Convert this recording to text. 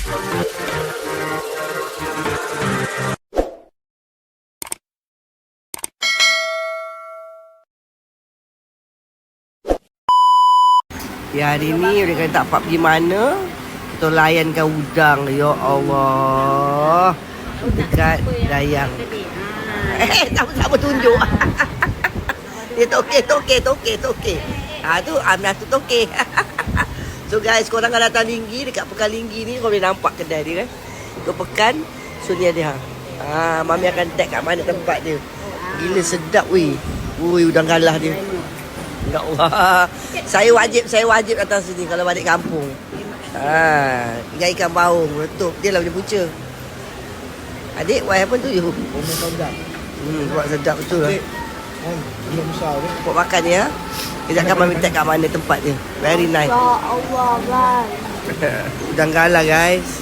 Ya, hari ni dia kata tak dapat pergi mana. Kita layankan udang. Ya Allah. Dekat Dayang. Tak tunjuk. Dia tokek. Tu Amnas tu tokek. So guys, korang kalau datang Linggi, dekat Pekan Linggi ni, kau boleh nampak kedai dia kan. Ke Pekan, so ni ada. Mami akan tag kat mana tempat dia. Gila sedap weh. Ui, udang galah dia. Ya Allah. Saya wajib datang sini kalau balik kampung. Ikan baung, letup. Dia lah punya punca. Adik, buat apa tu you? Buat sedap betul lah. Belum besar dia. Buat makan ya. Kejap kan mami tag kat mana tempat dia. Very nice. Ya Allah guys. Udang galah guys.